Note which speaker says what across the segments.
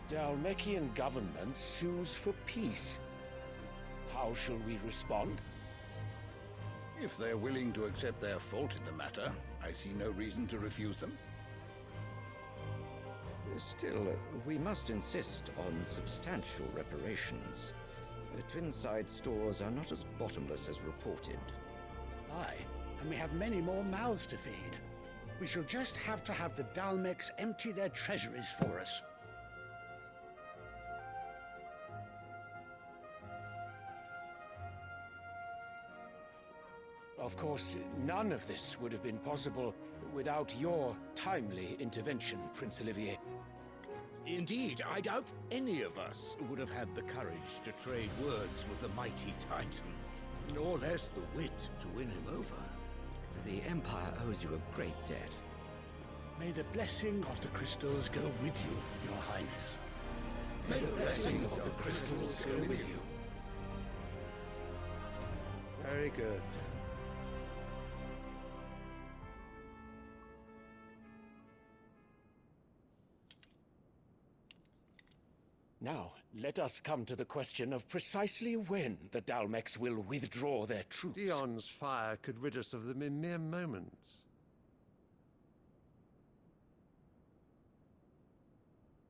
Speaker 1: Dhalmekian government sues for peace. How shall we respond?
Speaker 2: If they're willing to accept their fault in the matter, I see no reason to refuse them.
Speaker 3: Still, we must insist on substantial reparations. The Twinside stores are not as bottomless as reported.
Speaker 4: Aye, and we have many more mouths to feed. We shall just have to have the Dalmecs empty their treasuries for us.
Speaker 1: Of course, none of this would have been possible without your timely intervention, Prince Olivier.
Speaker 5: Indeed, I doubt any of us would have had the courage to trade words with the mighty Titan, nor less the wit to win him over.
Speaker 3: The Empire owes you a great debt.
Speaker 4: May the blessing of the crystals go with you, Your Highness.
Speaker 1: May the blessing of the crystals go with you.
Speaker 4: Very good.
Speaker 1: Now, let us come to the question of precisely when the Dalmecs will withdraw their troops.
Speaker 6: Dion's fire could rid us of them in mere moments.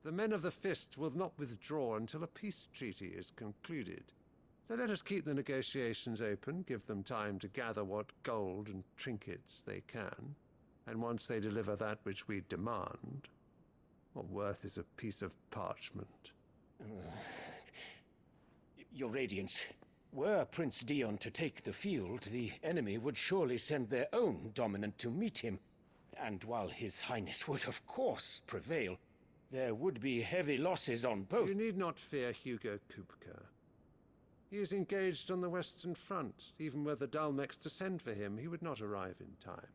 Speaker 6: The men of the Fist will not withdraw until a peace treaty is concluded. So let us keep the negotiations open, give them time to gather what gold and trinkets they can, and once they deliver that which we demand, what worth is a piece of parchment?
Speaker 1: Your Radiance, were Prince Dion to take the field, the enemy would surely send their own dominant to meet him. And while His Highness would of course prevail, there would be heavy losses on both.
Speaker 6: You need not fear Hugo Kupka. He is engaged on the Western Front. Even were the Dalmecs to send for him, he would not arrive in time.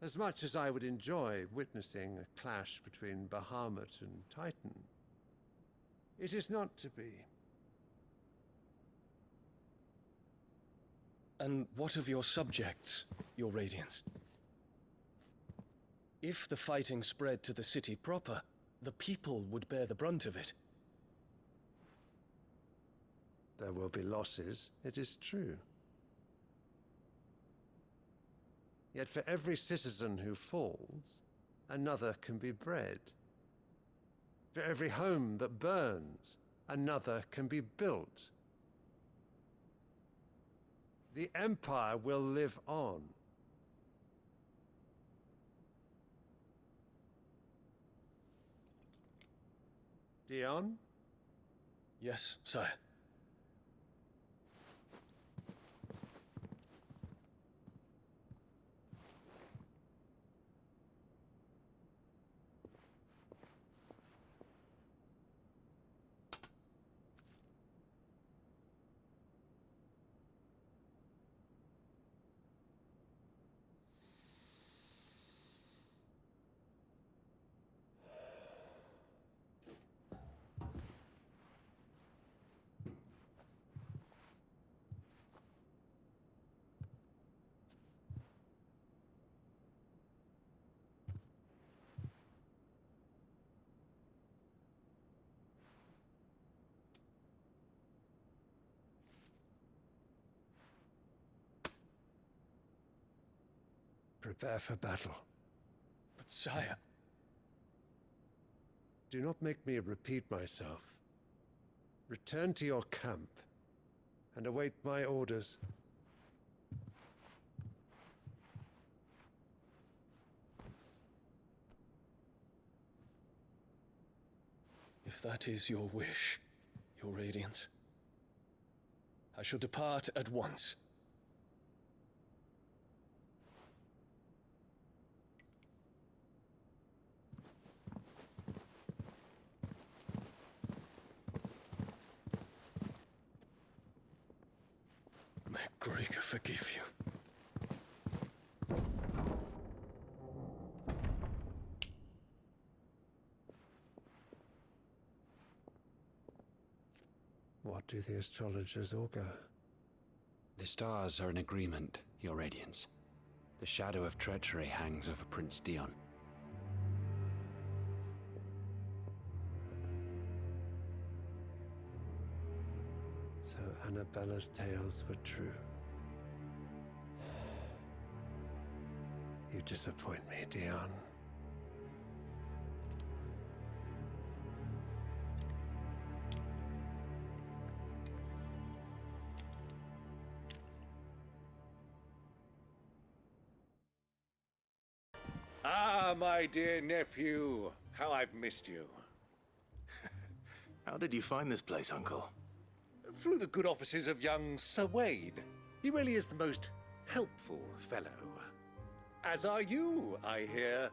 Speaker 6: As much as I would enjoy witnessing a clash between Bahamut and Titan, it is not to be.
Speaker 7: And what of your subjects, Your Radiance? If the fighting spread to the city proper, the people would bear the brunt of it.
Speaker 6: There will be losses, it is true. Yet for every citizen who falls, another can be bred. For every home that burns, another can be built. The Empire will live on. Dion?
Speaker 7: Yes, sire.
Speaker 6: Prepare for battle.
Speaker 7: But sire...
Speaker 6: Do not make me repeat myself. Return to your camp and await my orders.
Speaker 7: If that is your wish, Your Radiance, I shall depart at once. May Gregor forgive you.
Speaker 6: What do the astrologers augur?
Speaker 8: The stars are in agreement, Your Radiance. The shadow of treachery hangs over Prince Dion.
Speaker 6: Annabella's tales were true. You disappoint me, Dion.
Speaker 5: Ah, my dear nephew. How I've missed you.
Speaker 9: How did you find this place, Uncle?
Speaker 5: Through the good offices of young Sir Wade. He really is the most helpful fellow. As are you, I hear.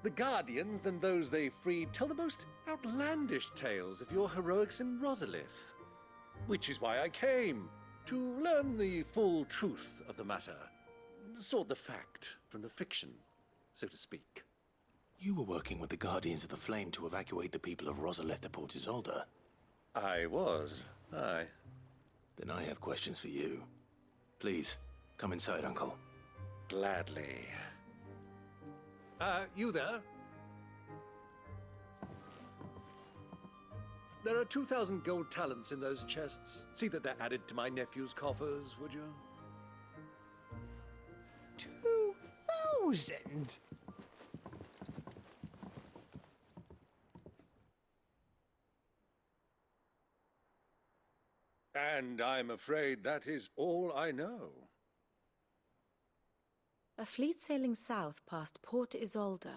Speaker 5: The Guardians and those they freed tell the most outlandish tales of your heroics in Rosalith. Which is why I came, to learn the full truth of the matter. Sort the fact from the fiction, so to speak.
Speaker 9: You were working with the Guardians of the Flame to evacuate the people of Rosalith to Port Isolde.
Speaker 5: I was, aye.
Speaker 9: Then I have questions for you. Please, come inside, Uncle.
Speaker 5: Gladly. You there? There are 2,000 gold talents in those chests. See that they're added to my nephew's coffers, would you?
Speaker 1: 2,000?
Speaker 5: And I'm afraid that is all I know.
Speaker 10: A fleet sailing south past Port Isolde.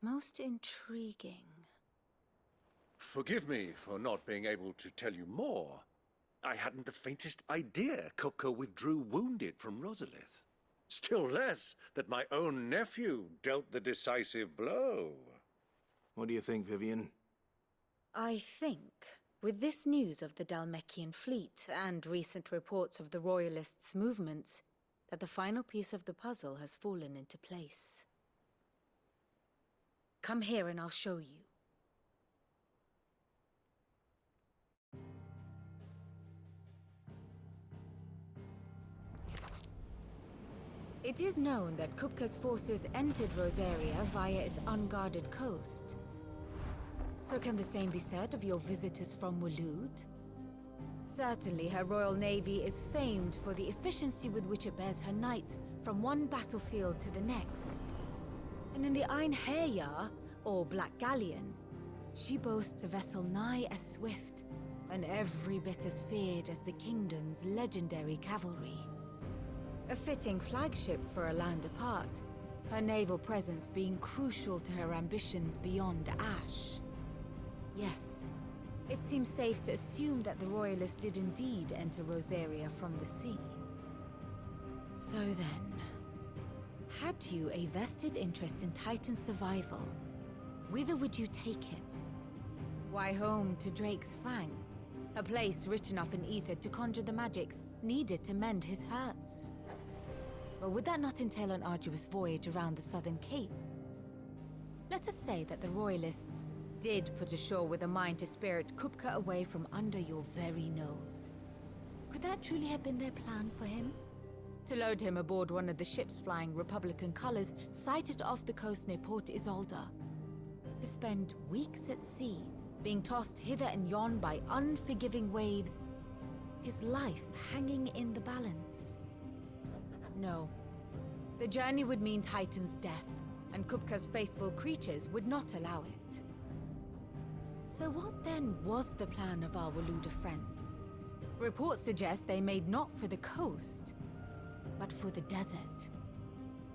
Speaker 10: Most intriguing.
Speaker 5: Forgive me for not being able to tell you more. I hadn't the faintest idea Kupka withdrew wounded from Rosalith. Still less that my own nephew dealt the decisive blow.
Speaker 9: What do you think, Vivian?
Speaker 10: I think, with this news of the Dhalmekian fleet and recent reports of the Royalists' movements, that the final piece of the puzzle has fallen into place. Come here and I'll show you. It is known that Kupka's forces entered Rosaria via its unguarded coast. So can the same be said of your visitors from Waloed? Certainly her Royal Navy is famed for the efficiency with which it bears her knights from one battlefield to the next. And in the Einherjar, or Black Galleon, she boasts a vessel nigh as swift and every bit as feared as the kingdom's legendary cavalry. A fitting flagship for a land apart, her naval presence being crucial to her ambitions beyond Ash. Yes, it seems safe to assume that the Royalists did indeed enter Rosaria from the sea. So then, had you a vested interest in Titan's survival, whither would you take him? Why, home to Drake's Fang, a place rich enough in ether to conjure the magics needed to mend his hurts. Or would that not entail an arduous voyage around the southern cape? Let us say that the Royalists did put ashore with a mind to spirit Kupka away from under your very nose. Could that truly have been their plan for him? To load him aboard one of the ships flying Republican colors sighted off the coast near Port Isolde. To spend weeks at sea, being tossed hither and yon by unforgiving waves, his life hanging in the balance. No. The journey would mean Titan's death, and Kupka's faithful creatures would not allow it. So what then was the plan of our Waluda friends? Reports suggest they made not for the coast, but for the desert.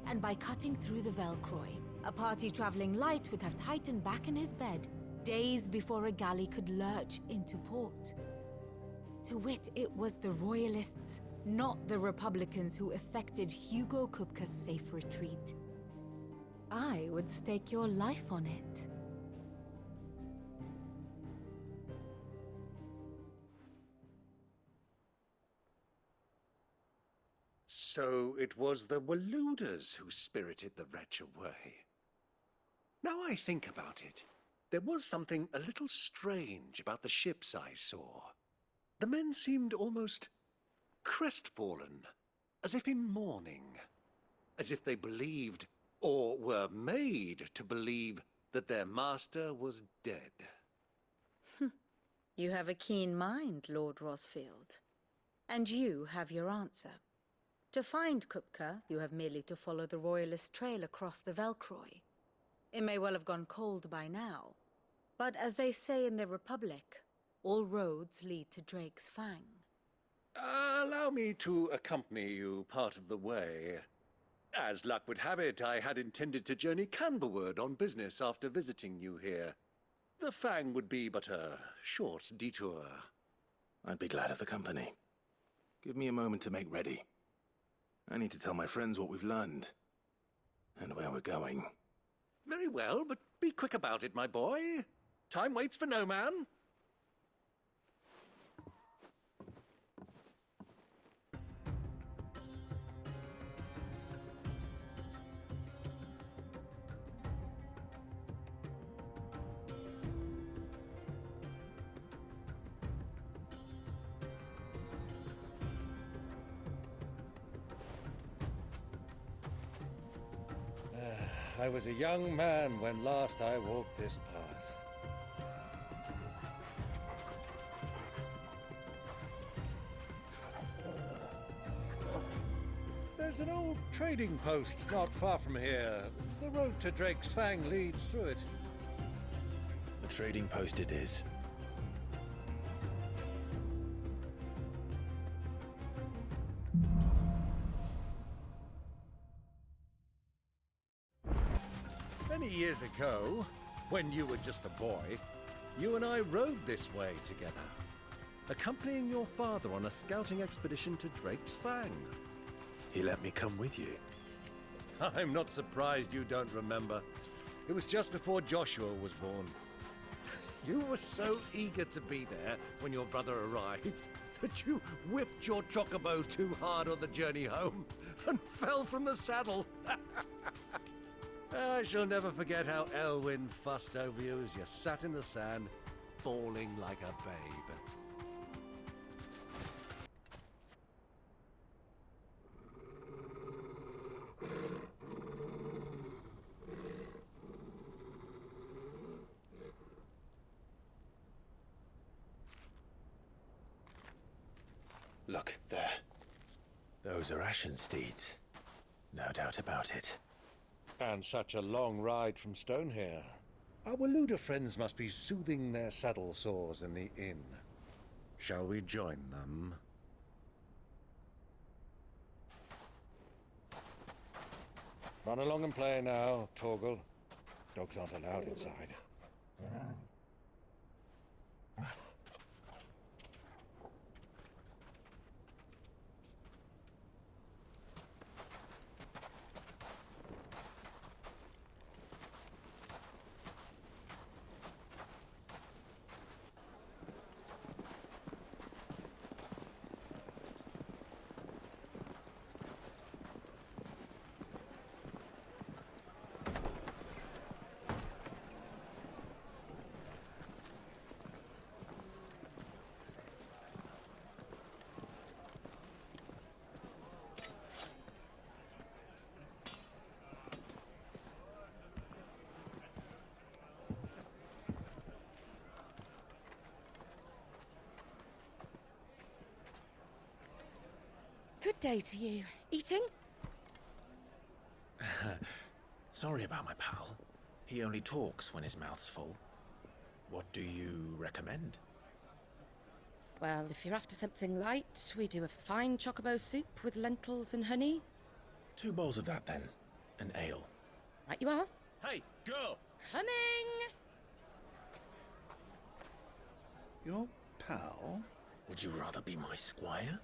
Speaker 10: And by cutting through the Velcroy, a party traveling light would have Titan back in his bed days before a galley could lurch into port. To wit, it was the Royalists, not the Republicans, who effected Hugo Kupka's safe retreat. I would stake your life on it.
Speaker 5: So it was the Waluders who spirited the wretch away. Now I think about it, there was something a little strange about the ships I saw. The men seemed almost crestfallen, as if in mourning, as if they believed, or were made to believe, that their master was dead.
Speaker 10: You have a keen mind, Lord Rosfield. And you have your answer. To find Kupka, you have merely to follow the Royalist trail across the Velcroy. It may well have gone cold by now, but as they say in the Republic, all roads lead to Drake's Fang.
Speaker 5: Allow me to accompany you part of the way. As luck would have it, I had intended to journey Canberward on business after visiting you here. The Fang would be but a short detour.
Speaker 9: I'd be glad of the company. Give me a moment to make ready. I need to tell my friends what we've learned. And where we're going.
Speaker 5: Very well, but be quick about it, my boy. Time waits for no man. I was a young man when last I walked this path. There's an old trading post not far from here. The road to Drake's Fang leads through it.
Speaker 1: The trading post it is.
Speaker 5: Many years ago, when you were just a boy, you and I rode this way together, accompanying your father on a scouting expedition to Drake's Fang.
Speaker 9: He let me come with you.
Speaker 5: I'm not surprised you don't remember. It was just before Joshua was born. You were so eager to be there when your brother arrived that you whipped your chocobo too hard on the journey home and fell from the saddle. I shall never forget how Elwyn fussed over you as you sat in the sand, bawling like a babe.
Speaker 1: Look, there. Those are Ashen steeds. No doubt about it.
Speaker 5: And such a long ride from Stonehair. Our Waluda friends must be soothing their saddle sores in the inn. Shall we join them? Run along and play now, Torgal. Dogs aren't allowed inside.
Speaker 11: Good day to you. Eating?
Speaker 1: Sorry about my pal. He only talks when his mouth's full. What do you recommend?
Speaker 11: Well, if you're after something light, we do a fine chocobo soup with lentils and honey.
Speaker 1: 2 bowls of that, then. An ale.
Speaker 11: Right you are.
Speaker 1: Hey, girl!
Speaker 11: Coming!
Speaker 4: Your pal?
Speaker 1: Would you rather be my squire?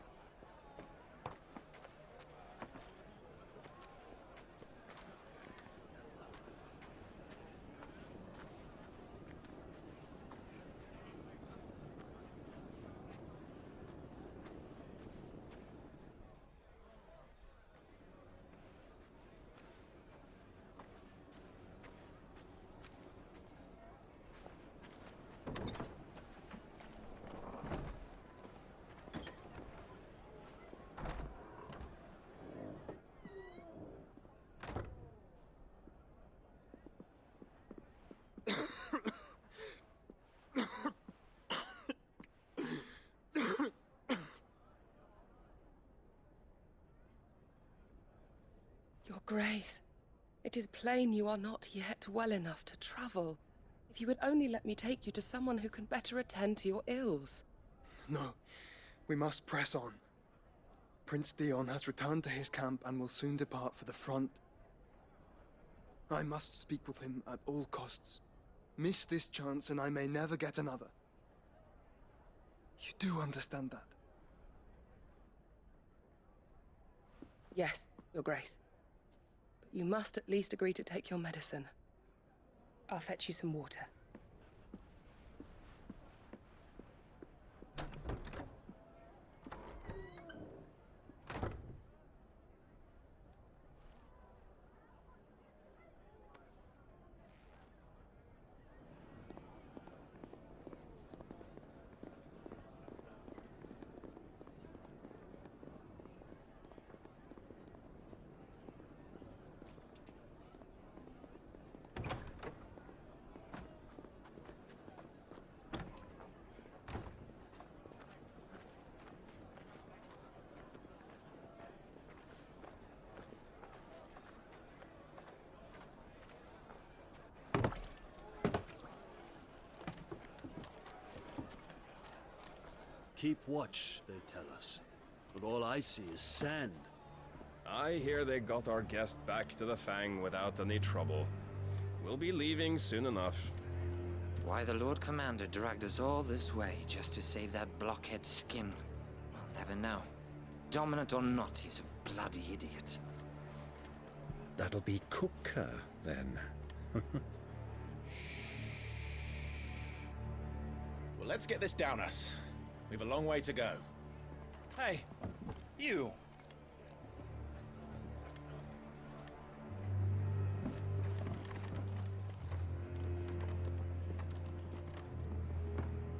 Speaker 12: Your Grace, it is plain you are not yet well enough to travel. If you would only let me take you to someone who can better attend to your ills.
Speaker 13: No, we must press on. Prince Dion has returned to his camp and will soon depart for the front. I must speak with him at all costs. Miss this chance and I may never get another. You do understand that?
Speaker 12: Yes, Your Grace. But you must at least agree to take your medicine. I'll fetch you some water.
Speaker 14: Keep watch, they tell us. But all I see is sand.
Speaker 15: I hear they got our guest back to the Fang without any trouble. We'll be leaving soon enough.
Speaker 16: Why the Lord Commander dragged us all this way just to save that blockhead's skin, I'll never know. Dominant or not, he's a bloody idiot.
Speaker 4: That'll be Kupka, then.
Speaker 17: Well, let's get this down us. We've a long way to go.
Speaker 18: Hey, you!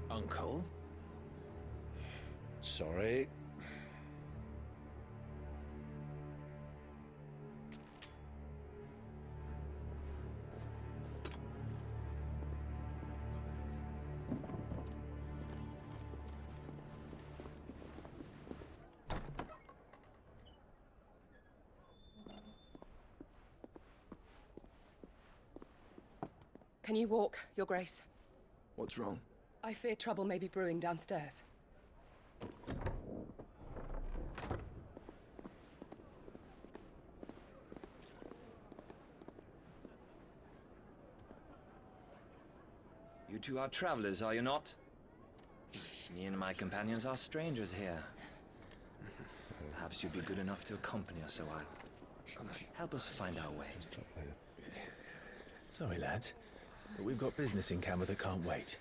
Speaker 17: Uncle?
Speaker 4: Sorry.
Speaker 12: Can you walk, Your Grace?
Speaker 13: What's wrong?
Speaker 12: I fear trouble may be brewing downstairs.
Speaker 16: You two are travelers, are you not? Me and my companions are strangers here. Perhaps you'd be good enough to accompany us a while. Help us find our way.
Speaker 17: Sorry, lads, but we've got business in camera that can't wait.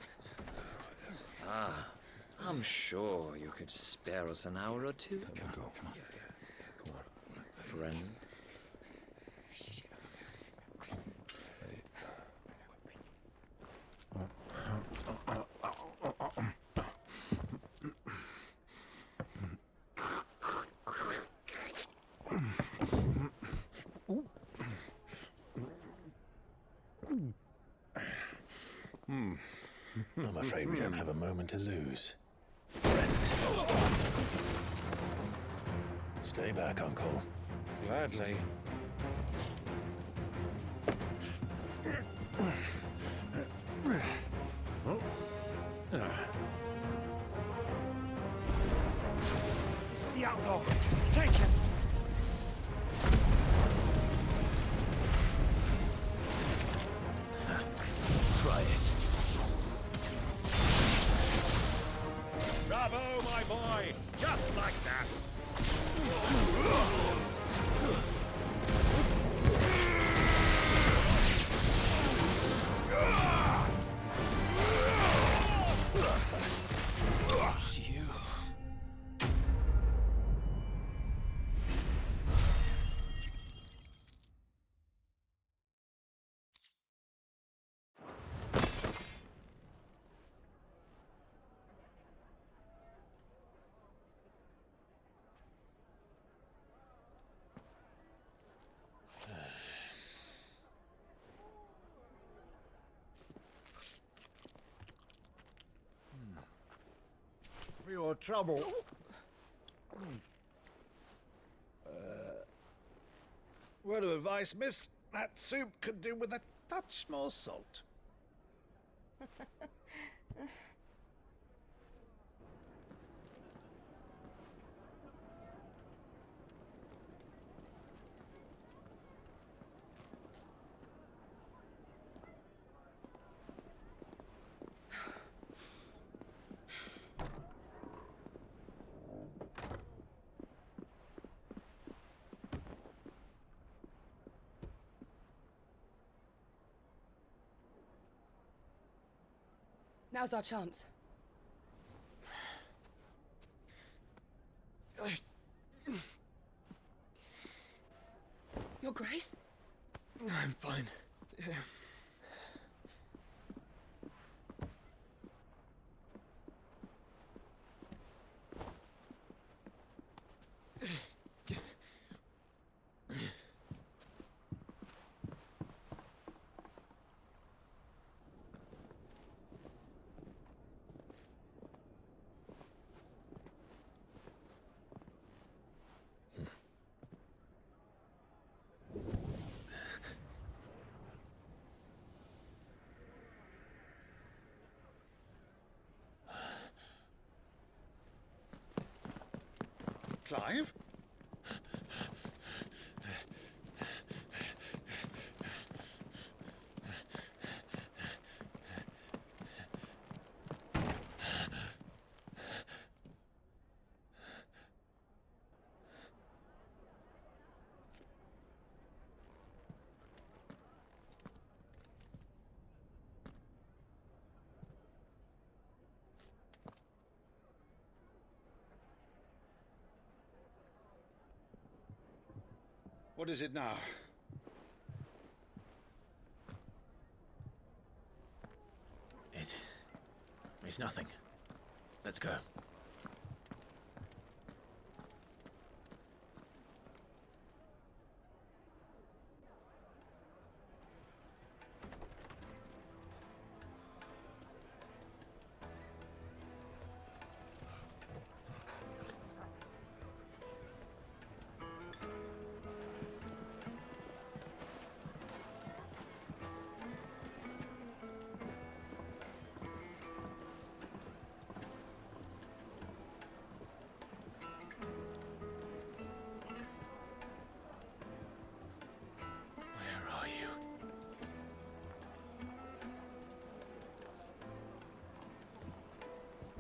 Speaker 16: Ah, I'm sure you could spare us an hour or two.
Speaker 17: Come on.
Speaker 16: Friend.
Speaker 17: I'm afraid we don't have a moment to lose. Friend. Stay back, Uncle.
Speaker 4: Gladly.
Speaker 18: It's the outlaw! Take him!
Speaker 17: Try it.
Speaker 18: Bravo, my boy! Just like that!
Speaker 17: You.
Speaker 4: For your trouble.
Speaker 18: Word of advice, miss. That soup could do with a touch more salt.
Speaker 12: Now's our chance. Your Grace?
Speaker 18: I'm fine. Clive? What is it now?
Speaker 17: It's nothing. Let's go.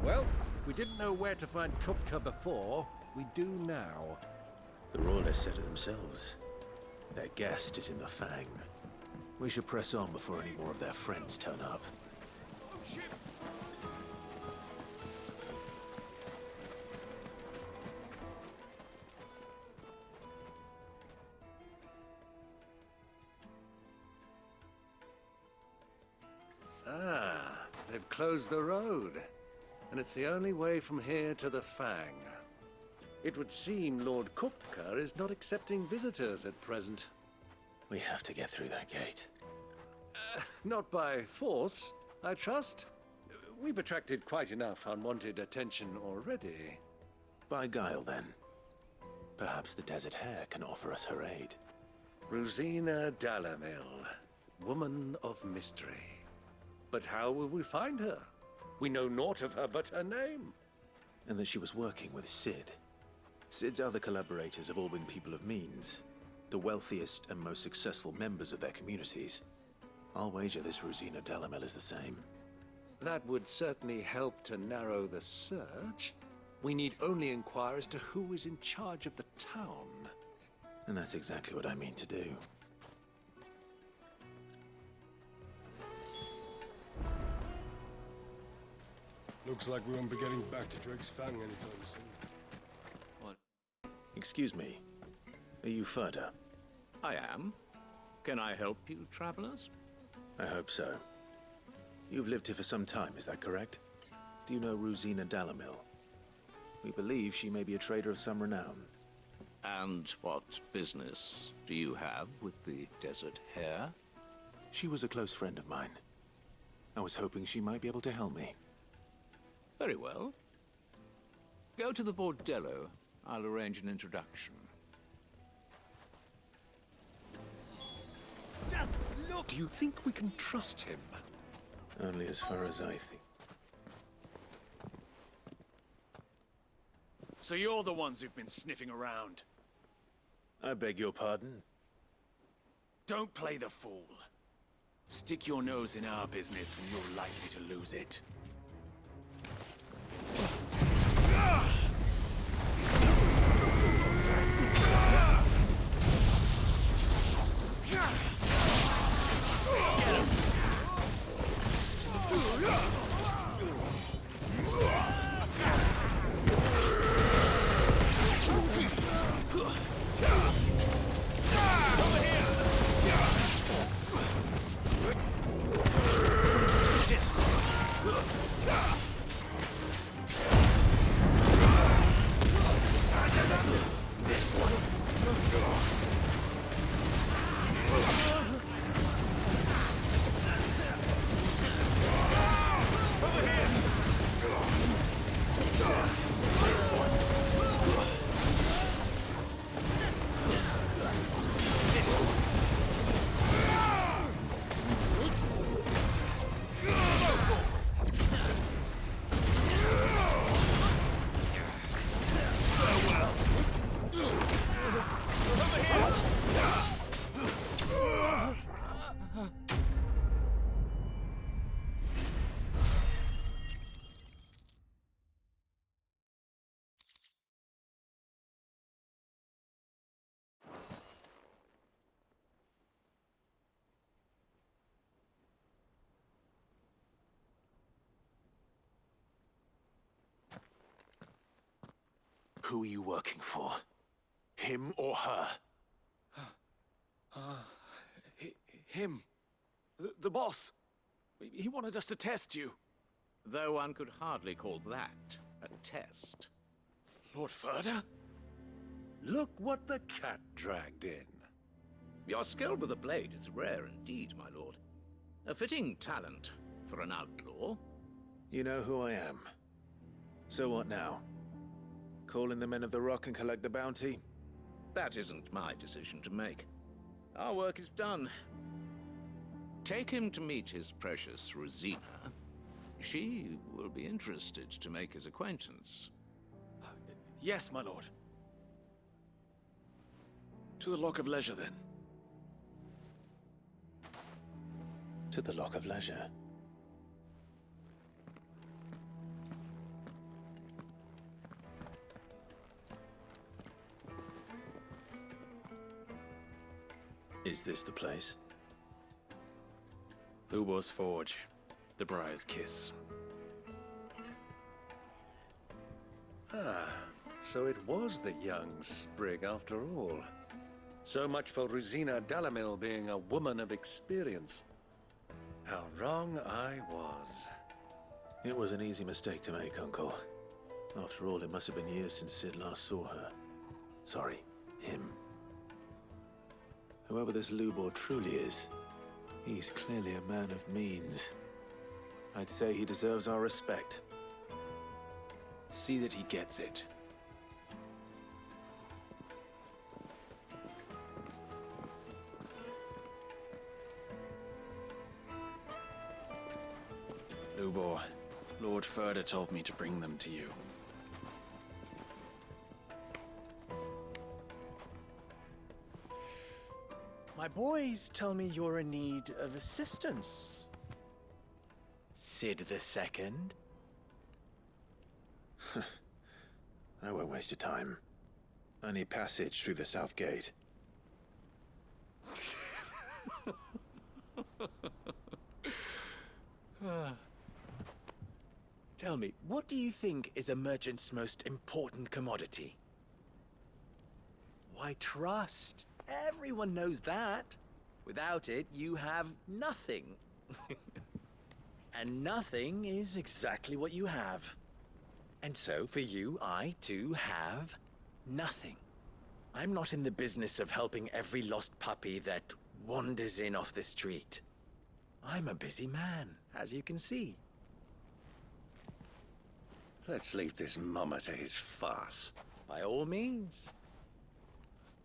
Speaker 5: Well, we didn't know where to find Kupka before. We do now.
Speaker 9: The Royalists said it themselves. Their guest is in the Fang. We should press on before any more of their friends turn up.
Speaker 5: Ah, they've closed the road. And it's the only way from here to the Fang. It would seem Lord Kupka is not accepting visitors at present.
Speaker 9: We have to get through that gate.
Speaker 5: Not by force, I trust. We've attracted quite enough unwanted attention already.
Speaker 9: By guile, then. Perhaps the Desert Hare can offer us her aid.
Speaker 5: Rosina Dalamil, woman of mystery. But how will we find her? We know naught of her but her name.
Speaker 9: And that she was working with Sid. Sid's other collaborators have all been people of means. The wealthiest and most successful members of their communities. I'll wager this Rosina Dalamil is the same.
Speaker 5: That would certainly help to narrow the search. We need only inquire as to who is in charge of the town.
Speaker 9: And that's exactly what I mean to do.
Speaker 15: Looks like we won't be getting back to Drake's Fang anytime soon.
Speaker 9: What? Excuse me. Are you Furda?
Speaker 19: I am. Can I help you, travelers?
Speaker 9: I hope so. You've lived here for some time, is that correct? Do you know Rosina Dalamil? We believe she may be a trader of some renown.
Speaker 19: And what business do you have with the Desert Hare?
Speaker 9: She was a close friend of mine. I was hoping she might be able to help me.
Speaker 19: Very well. Go to the bordello. I'll arrange an introduction.
Speaker 5: Do you think we can trust him?
Speaker 9: Only as far as I think.
Speaker 20: So you're the ones who've been sniffing around?
Speaker 9: I beg your pardon?
Speaker 20: Don't play the fool. Stick your nose in our business and you're likely to lose it.
Speaker 9: Who are you working for? Him or her?
Speaker 20: Him. The boss. He wanted us to test you.
Speaker 19: Though one could hardly call that a test.
Speaker 20: Lord Ferda?
Speaker 5: Look what the cat dragged in.
Speaker 19: Your skill with the blade is rare indeed, my lord. A fitting talent for an outlaw.
Speaker 9: You know who I am. So what now? Call in the Men of the Rock and collect the bounty?
Speaker 19: That isn't my decision to make. Our work is done. Take him to meet his precious Rosina. She will be interested to make his acquaintance.
Speaker 20: Yes, my lord. To the Lock of Leisure, then.
Speaker 9: To the Lock of Leisure. Is this the place?
Speaker 20: Lubor's Forge. The Briar's Kiss.
Speaker 5: Ah, so it was the young sprig after all. So much for Rosina Dalamil being a woman of experience. How wrong I was.
Speaker 9: It was an easy mistake to make, Uncle. After all, it must have been years since Sid last saw her. Sorry, him. Whoever this Lubor truly is, he's clearly a man of means. I'd say he deserves our respect.
Speaker 20: See that he gets it. Lubor, Lord Ferda told me to bring them to you.
Speaker 1: My boys tell me you're in need of assistance. Sid the Second?
Speaker 9: I won't waste your time. I need passage through the south gate.
Speaker 1: Tell me, what do you think is a merchant's most important commodity? Why, trust. Everyone knows that. Without it, you have nothing. And nothing is exactly what you have. And so, for you, I, too, have nothing. I'm not in the business of helping every lost puppy that wanders in off the street. I'm a busy man, as you can see.
Speaker 5: Let's leave this mummer to his farce.
Speaker 1: By all means.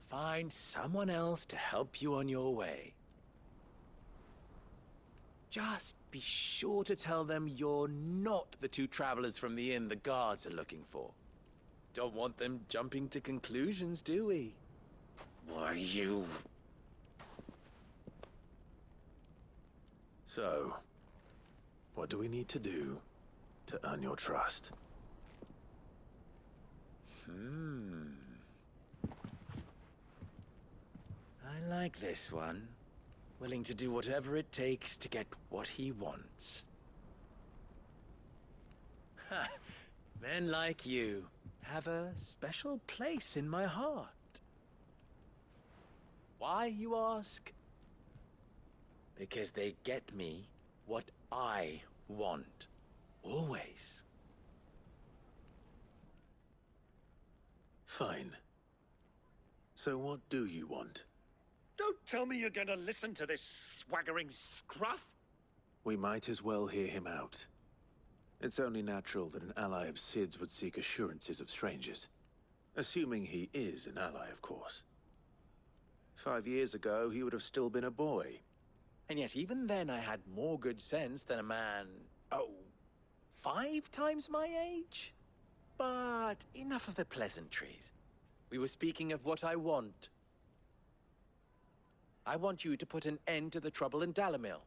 Speaker 1: Find someone else to help you on your way.
Speaker 20: Just be sure to tell them you're not the two travelers from the inn the guards are looking for. Don't want them jumping to conclusions, do we?
Speaker 5: Why, you...
Speaker 9: So, what do we need to do to earn your trust?
Speaker 20: I like this one. Willing to do whatever it takes to get what he wants. Ha! Men like you have a special place in my heart. Why, you ask? Because they get me what I want. Always.
Speaker 9: Fine. So what do you want?
Speaker 5: Don't tell me you're going to listen to this swaggering scruff!
Speaker 9: We might as well hear him out. It's only natural that an ally of Sid's would seek assurances of strangers. Assuming he is an ally, of course. 5 years ago, he would have still been a boy.
Speaker 20: And yet even then I had more good sense than a man, 5 times my age? But enough of the pleasantries. We were speaking of what I want. I want you to put an end to the trouble in Dalamil.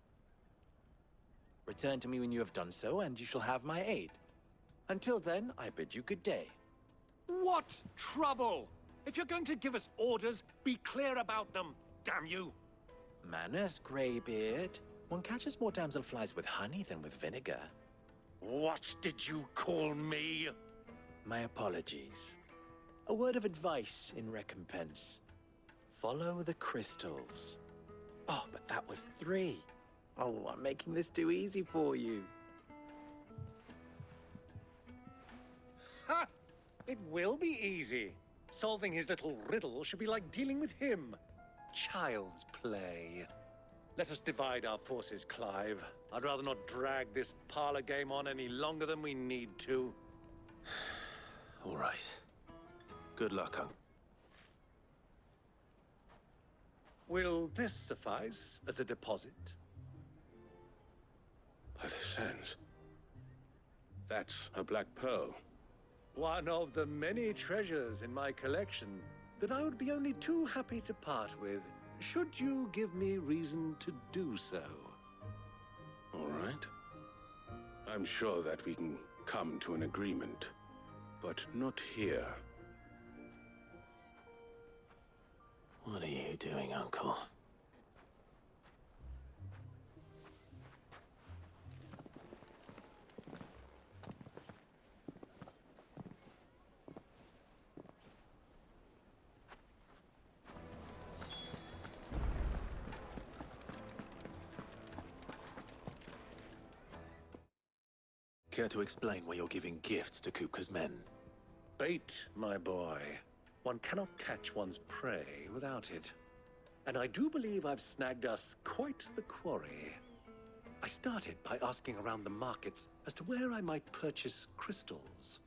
Speaker 20: Return to me when you have done so, and you shall have my aid. Until then, I bid you good day.
Speaker 5: What trouble? If you're going to give us orders, be clear about them, damn you!
Speaker 20: Manners, Greybeard. One catches more damselflies with honey than with vinegar.
Speaker 5: What did you call me?
Speaker 20: My apologies. A word of advice in recompense. Follow the crystals. Oh, but that was 3. Oh, I'm making this too easy for you.
Speaker 5: Ha! It will be easy. Solving his little riddle should be like dealing with him. Child's play. Let us divide our forces, Clive. I'd rather not drag this parlor game on any longer than we need to.
Speaker 9: All right. Good luck, Uncle.
Speaker 5: Will this suffice as a deposit?
Speaker 15: By the sands. That's a black pearl.
Speaker 5: One of the many treasures in my collection that I would be only too happy to part with, should you give me reason to do so.
Speaker 15: All right. I'm sure that we can come to an agreement, but not here.
Speaker 9: What are you doing, Uncle? Care to explain why you're giving gifts to Kupka's men?
Speaker 5: Bait, my boy. One cannot catch one's prey without it. And I do believe I've snagged us quite the quarry. I started by asking around the markets as to where I might purchase crystals.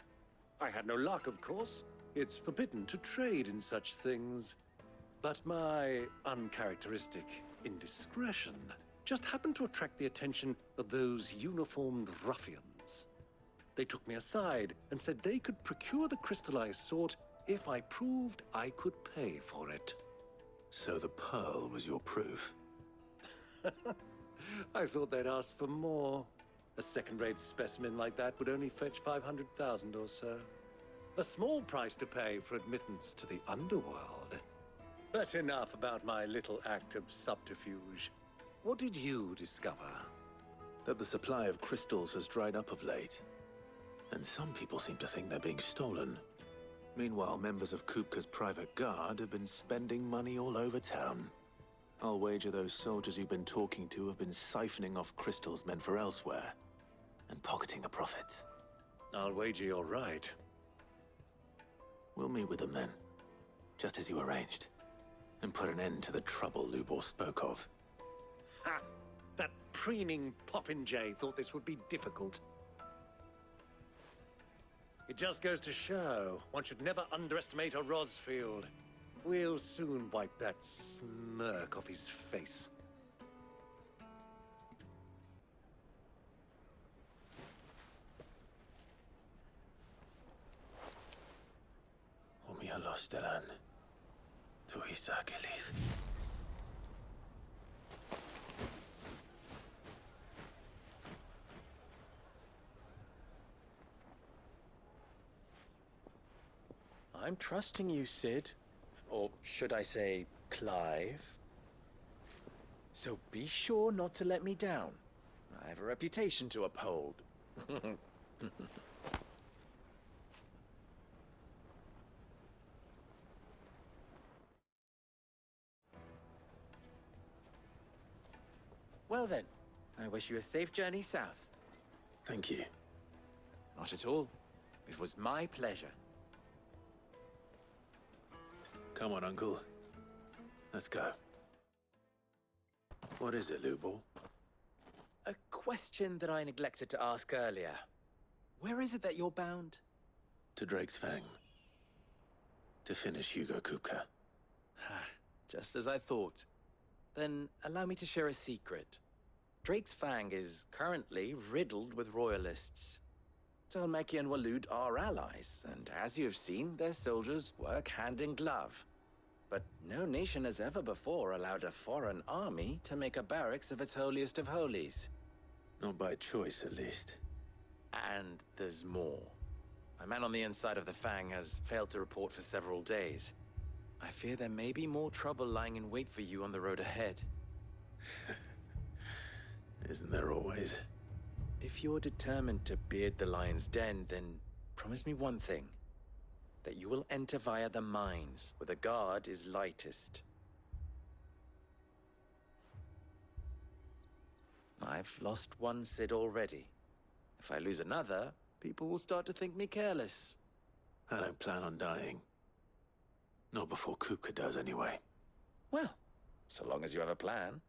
Speaker 5: I had no luck, of course. It's forbidden to trade in such things. But my uncharacteristic indiscretion just happened to attract the attention of those uniformed ruffians. They took me aside and said they could procure the crystal I sought if I proved I could pay for it.
Speaker 9: So the pearl was your proof?
Speaker 5: I thought they'd ask for more. A second-rate specimen like that would only fetch 500,000 or so. A small price to pay for admittance to the underworld. But enough about my little act of subterfuge. What did you discover?
Speaker 9: That the supply of crystals has dried up of late. And some people seem to think they're being stolen. Meanwhile, members of Kupka's private guard have been spending money all over town. I'll wager those soldiers you've been talking to have been siphoning off crystals meant for elsewhere, and pocketing the profits.
Speaker 5: I'll wager you're right.
Speaker 9: We'll meet with them then, just as you arranged, and put an end to the trouble Lubor spoke of.
Speaker 5: Ha! That preening popinjay thought this would be difficult. It just goes to show, one should never underestimate a Rosfield. We'll soon wipe that smirk off his face.
Speaker 9: Mia Lostelan. Tu Isaac Elith.
Speaker 20: I'm trusting you, Sid. Or should I say, Clive? So be sure not to let me down. I have a reputation to uphold. Well then, I wish you a safe journey south.
Speaker 9: Thank you.
Speaker 20: Not at all. It was my pleasure.
Speaker 9: Come on, Uncle. Let's go. What is it, Lubor?
Speaker 20: A question that I neglected to ask earlier. Where is it that you're bound?
Speaker 9: To Drake's Fang. To finish Hugo Kupka.
Speaker 20: Just as I thought. Then allow me to share a secret. Drake's Fang is currently riddled with royalists. Dhalmekia and Waloed are allies, and as you have seen, their soldiers work hand in glove. But no nation has ever before allowed a foreign army to make a barracks of its holiest of holies.
Speaker 9: Not by choice, at least.
Speaker 20: And there's more. My man on the inside of the Fang has failed to report for several days. I fear there may be more trouble lying in wait for you on the road ahead.
Speaker 9: Isn't there always?
Speaker 20: If you're determined to beard the lion's den, then promise me one thing. That you will enter via the mines, where the guard is lightest. I've lost one Sid already. If I lose another, people will start to think me careless.
Speaker 9: I don't plan on dying. Not before Kupka does, anyway.
Speaker 20: Well, so long as you have a plan.